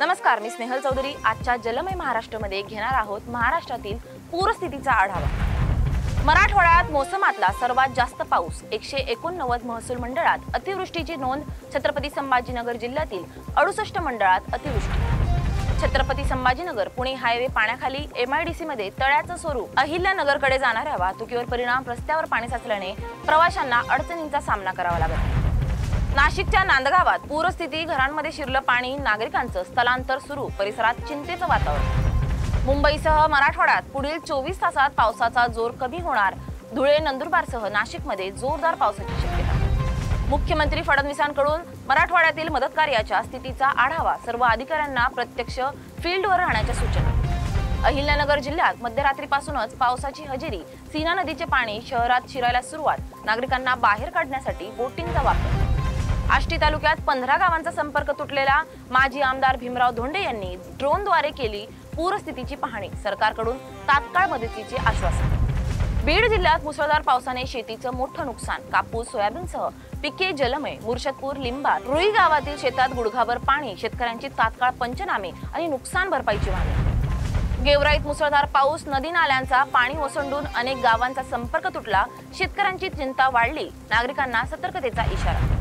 नमस्कार, मी स्नेहल चौधरी। आजच्या जलमय महाराष्ट्रामध्ये घेणार आहोत महाराष्ट्रातील पूरस्थितीचा आढावा। मराठवाड्यात मोसमातला सर्वात जास्त पाऊस 189 महसूल मंडळात अतिवृष्टीची नोंद। छत्रपती संभाजीनगर जिल्ह्यातील 68 मंडळात अतिवृष्टी। छत्रपती संभाजीनगर पुणे हायवे पाण्याखाली। MIDC मध्ये तळ्याचं स्वरूप। अहिल्यानगरकडे जाणाऱ्या वाहतुकीवर परिणाम। रस्त्यावर पाणी साचल्याने प्रवाशांना अडचणींचा सामना करावा लागला। नाशिकच्या नांदगावात पूरस्थिती, घरांमध्ये शिरलं पाणी, नागरिकांचं स्थलांतर सुरू, परिसरात चिंतेचं वातावरण। मुंबईसह मराठवाड्यात पुढील 24 तासात पावसाचा जोर कमी होणार। धुळे, नंदुरबारसह नाशिकमध्ये जोरदार पावसाची शक्यता। मुख्यमंत्री फडणवीसांकडून मराठवाड्यातील मदत कार्याच्या स्थितीचा आढावा। सर्व अधिकाऱ्यांना प्रत्यक्ष फील्डवर राहण्याच्या सूचना। अहिल्यानगर जिल्ह्यात मध्यरात्रीपासूनच पावसाची हजेरी। सीना नदीचे पाणी शहरात शिरायला सुरुवात। नागरिकांना बाहेर काढण्यासाठी बोटिंगचा वापर। आष्टी तालुक्यात 15 गावांचा संपर्क तुटलेला। माजी आमदार भीमराव धोंडे यांनी ड्रोनद्वारे केली पूरस्थितीची पाहणी। सरकारकडून तात्काळ मदतीचे आश्वासन। बीड जिल्ह्यात मुसळधार पावसाने शेतीचं मोठं नुकसान। कापूस, सोयाबीनसह पिके जलमय। मुर्शदपूर, लिंबात, रुई गावातील शेतात गुडघाभर पाणी। शेतकऱ्यांची तात्काळ पंचनामे आणि नुकसान भरपाईची मागणी। गेवराईत मुसळधार पाऊस, नदी नाल्यांचा पाणी ओसंडून अनेक गावांचा संपर्क तुटला। शेतकऱ्यांची चिंता वाढली। नागरिकांना सतर्कतेचा इशारा।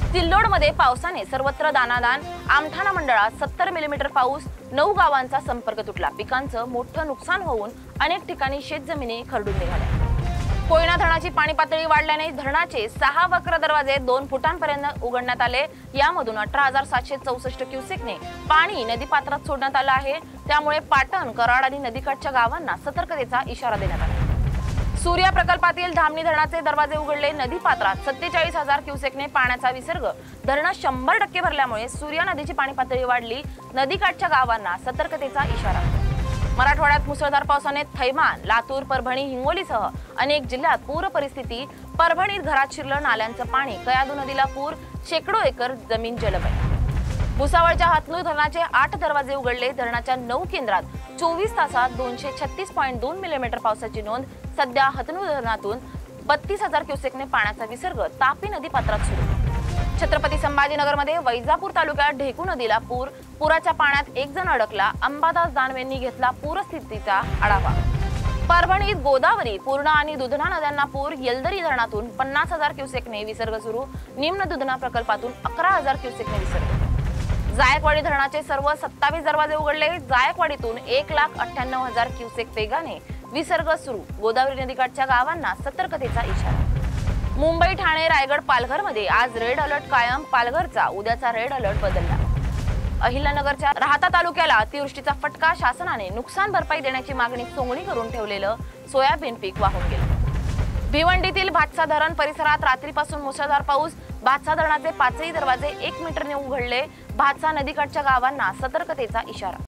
सिल्लोडमध्ये पावसाने सर्वत्र दानादान। आमठाणा मंडळात 70 मिलीमीटर पाऊस। 9 गावांचा संपर्क तुटला। पिकांचं मोठं नुकसान होऊन अनेक ठिकाणी शेतजमिनी खरडून निघाल्या। कोयना धरणाची पाणी पातळी वाढल्याने धरणाचे 6 वक्र दरवाजे 2 फुटांपर्यंत उघडण्यात आले। यामधून 18,764 क्युसेकने पाणी नदीपात्रात सोडण्यात आलं आहे। त्यामुळे पाटण, कराड आणि नदीकाठच्या गावांना सतर्कतेचा इशारा देण्यात आला। सूर्या प्रकल्पातील धामणी धरणाचे दरवाजे उघडले। नदीपात्रात 47,000 क्युसेकने पाण्याचा विसर्ग। धरण 100% भरल्यामुळे सूर्या नदीची पाणी पातळी वाढली। नदीकाठच्या गावांना सतर्कतेचा इशारा। मराठवाड्यात मुसळधार पावसाने थैमान। लातूर, परभणी, हिंगोलीसह अनेक जिल्ह्यात पूर परिस्थिती। परभणीत घरात शिरलं नाल्यांचं पाणी। कयाधू नदीला पूर। शेकडो एकर जमीन जलमय। भुसावळच्या हतनूर धरणाचे 8 दरवाजे उघडले। धरणाच्या 9 केंद्रात 24 तासात 236.2 मिलीमीटर पावसाची नोंद। सध्या हतनूर धरणातून 32,000 क्युसेकने पाण्याचा विसर्ग तापी नदीपात्रात सुरू। छत्रपती संभाजीनगरमध्ये वैजापूर तालुक्यात ढेकू नदीला पूर। पुराच्या पाण्यात एक जण अडकला। अंबादास दानवेंनी घेतला पूरस्थितीचा आढावा। परभणीत गोदावरी, पूर्णा आणि दुधना नद्यांना पूर। येलदरी धरणातून 50,000 क्युसेकने विसर्ग सुरू। निम्न दुधना प्रकल्पातून 11,000 क्युसेकने विसर्ग। जायकवाडी धरणाचे सर्व 27 दरवाजे उघडले। जायकवाडीतून 1,98,000 क्युसेक वेगाने विसर्ग सुरू। गोदावरी नदीकाठच्या गावांना सतर्कतेचा इशारा। मुंबई, ठाणे, रायगड, पालघरमध्ये आज रेड अलर्ट कायम। पालघरचा उद्याचा रेड अलर्ट बदलला। अहिल्यानगरच्या राहाता तालुक्याला अतिवृष्टीचा फटका। शासनाने नुकसान भरपाई देण्याची मागणी सोंगणी करून ठेवलेलं सोयाबीन पीक वाहून गेलं। भिवंडीतील भातसा धरण परिसरात रात्रीपासून मुसळधार पाऊस। भातसा धरणाचे 5ही दरवाजे 1 मीटरने उघडले। भातसा नदीकाठच्या गावांना सतर्कतेचा इशारा।